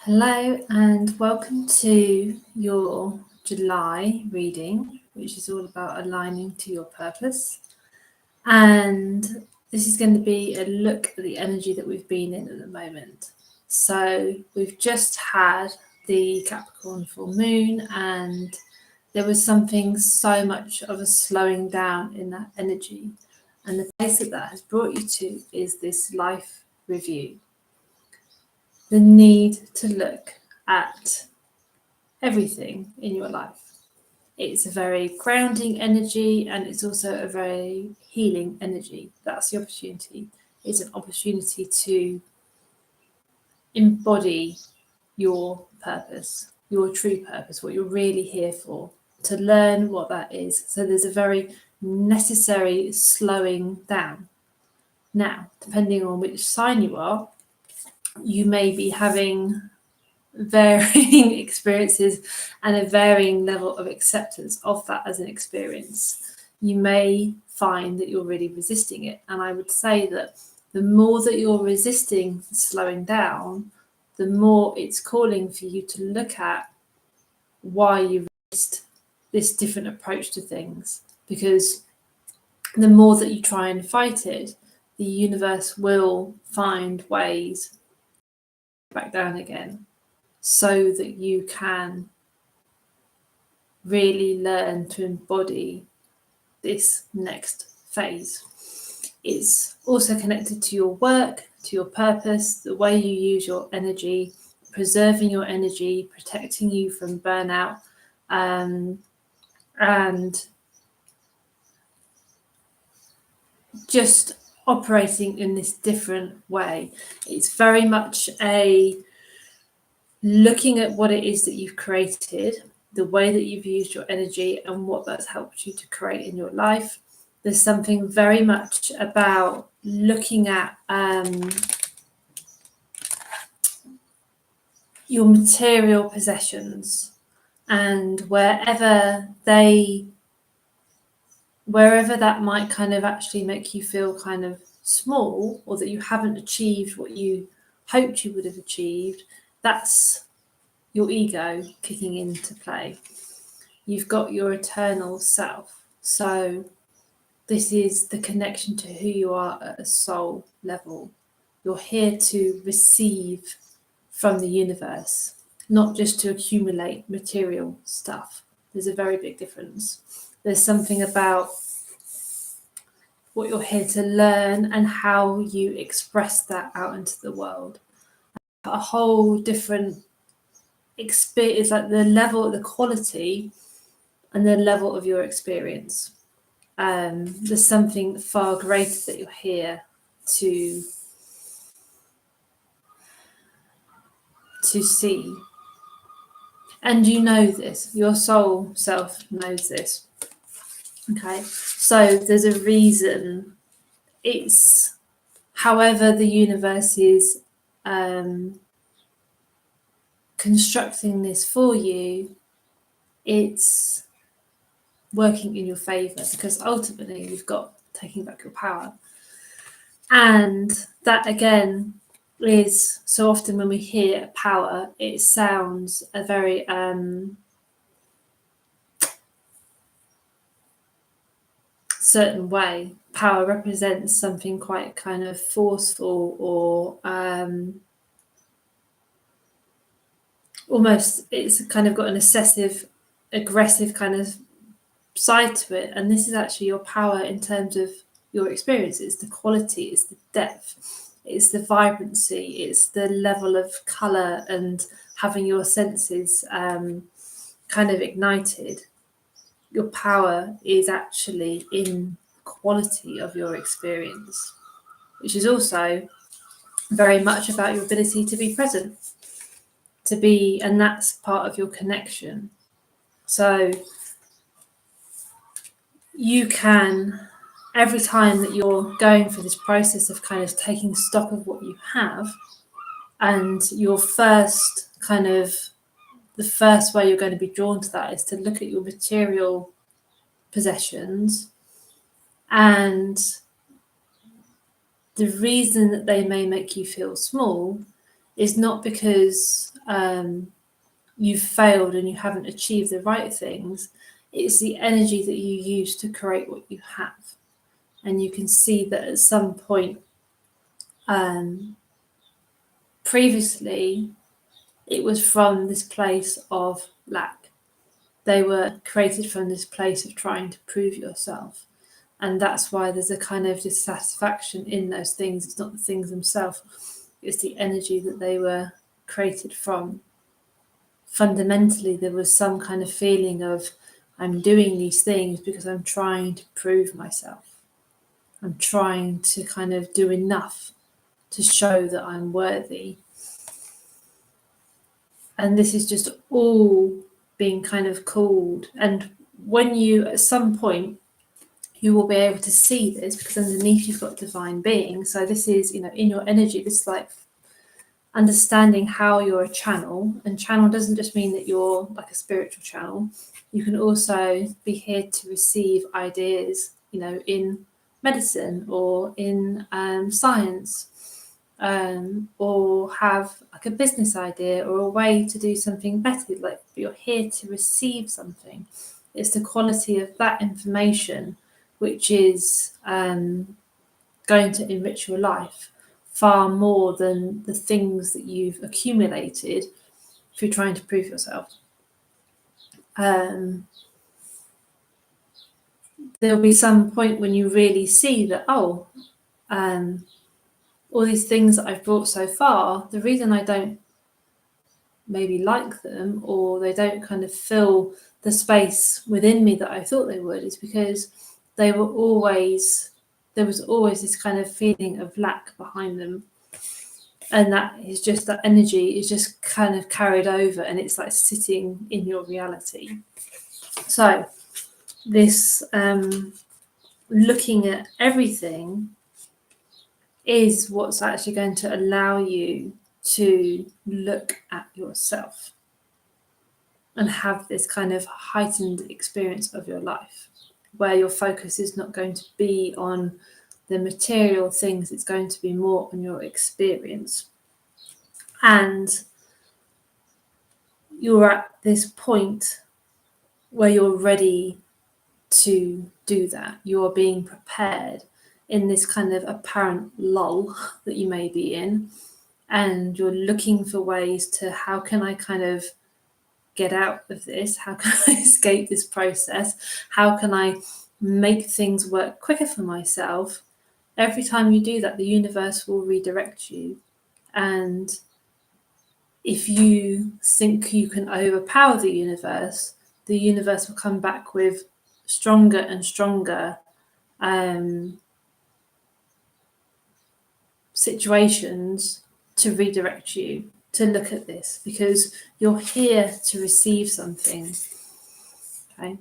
Hello and welcome to your July reading, which is all about aligning to your purpose. And this is going to be a look at the energy that we've been in at the moment. So we've just had the Capricorn full moon, and there was something so much of a slowing down in that energy. And the place that has brought you to is this life review. The need to look at everything in your life. It's a very grounding energy, and it's also a very healing energy. That's the opportunity. It's an opportunity to embody your purpose, your true purpose, what you're really here for, to learn what that is. So there's a very necessary slowing down. Now, depending on which sign you are, you may be having varying experiences and a varying level of acceptance of that as an experience. You may find that you're really resisting it. And I would say that the more that you're resisting slowing down, the more it's calling for you to look at why you resist this different approach to things. Because the more that you try and fight it, the universe will find ways back down again, so that you can really learn to embody this next phase. It's also connected to your work, to your purpose, the way you use your energy, preserving your energy, protecting you from burnout, and just operating in this different way. It's very much a looking at what it is that you've created, the way that you've used your energy, and what that's helped you to create in your life. There's something very much about looking at your material possessions, and wherever that might kind of actually make you feel kind of small, or that you haven't achieved what you hoped you would have achieved, that's your ego kicking into play. You've got your eternal self. So this is the connection to who you are at a soul level. You're here to receive from the universe, not just to accumulate material stuff. There's a very big difference. There's something about what you're here to learn and how you express that out into the world. A whole different experience, like the level, the quality and the level of your experience. There's something far greater that you're here to see. And you know this, your soul self knows this. Okay, so there's a reason. It's however the universe is constructing this for you, it's working in your favor, because ultimately you've got taking back your power. And that again is, so often when we hear power, it sounds a very certain way. Power represents something quite kind of forceful, or almost, it's kind of got an excessive, aggressive kind of side to it. And this is actually your power in terms of your experience. It's the quality, it's the depth, it's the vibrancy, it's the level of color and having your senses kind of ignited. Your power is actually in quality of your experience, which is also very much about your ability to be present, to be, and that's part of your connection. So you can, every time that you're going through this process of kind of taking stock of what you have, and your first kind of, the first way you're going to be drawn to that is to look at your material possessions, and the reason that they may make you feel small is not because you've failed and you haven't achieved the right things. It's the energy that you use to create what you have. And you can see that at some point previously, it was from this place of lack. They were created from this place of trying to prove yourself. And that's why there's a kind of dissatisfaction in those things. It's not the things themselves, it's the energy that they were created from. Fundamentally, there was some kind of feeling of, I'm doing these things because I'm trying to prove myself. I'm trying to kind of do enough to show that I'm worthy. And this is just all being kind of called. And when you, at some point, you will be able to see this, because underneath you've got divine being. So this is, in your energy, this is like understanding how you're a channel. And channel doesn't just mean that you're like a spiritual channel. You can also be here to receive ideas, in medicine or in science, or have like a business idea or a way to do something better. Like, you're here to receive something. It's the quality of that information which is going to enrich your life far more than the things that you've accumulated through trying to prove yourself. There'll be some point when you really see that, all these things that I've brought so far, the reason I don't maybe like them, or they don't kind of fill the space within me that I thought they would, is because there was always this kind of feeling of lack behind them. And that is just, that energy is just kind of carried over, and it's like sitting in your reality. So this looking at everything is what's actually going to allow you to look at yourself and have this kind of heightened experience of your life, where your focus is not going to be on the material things, it's going to be more on your experience. And you're at this point where you're ready to do that. You're being prepared in this kind of apparent lull that you may be in, and you're looking for ways to, how can I kind of get out of this? How can I escape this process? How can I make things work quicker for myself? Every time you do that, the universe will redirect you. And if you think you can overpower the universe will come back with stronger and stronger situations to redirect you to look at this, because you're here to receive something. Okay,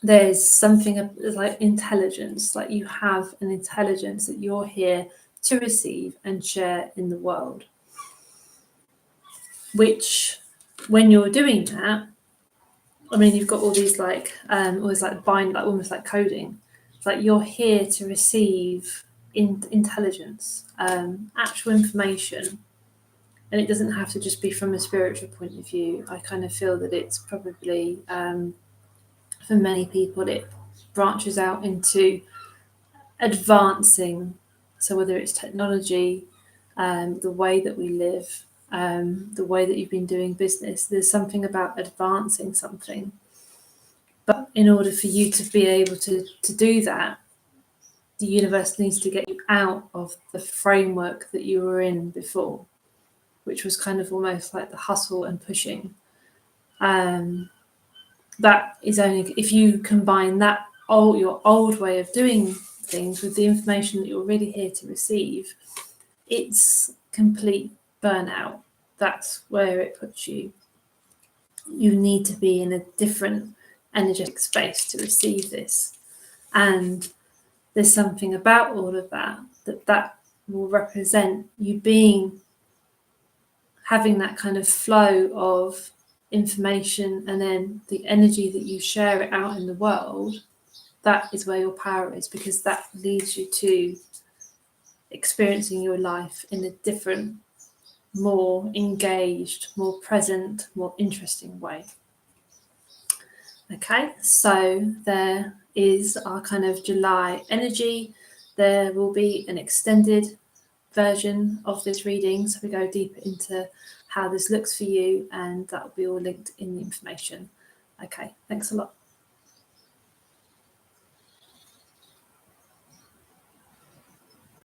there's something like intelligence, like you have an intelligence that you're here to receive and share in the world, which, when you're doing that, I mean, you've got all these like always like bind, like almost like coding. It's like you're here to receive intelligence, actual information. And it doesn't have to just be from a spiritual point of view. I kind of feel that it's probably, for many people, it branches out into advancing. So whether it's technology, the way that we live, the way that you've been doing business, there's something about advancing something. But in order for you to be able to do that, the universe needs to get you out of the framework that you were in before, which was kind of almost like the hustle and pushing. That is only if you combine that your old way of doing things with the information that you're really here to receive, it's complete burnout. That's where it puts you. You need to be in a different energetic space to receive this. And there's something about all of that will represent you having that kind of flow of information, and then the energy that you share it out in the world. That is where your power is, because that leads you to experiencing your life in a different more engaged, more present, more interesting way. Okay, so there is our kind of July energy. There will be an extended version of this reading, so we go deeper into how this looks for you, and that will be all linked in the information. Okay, thanks a lot.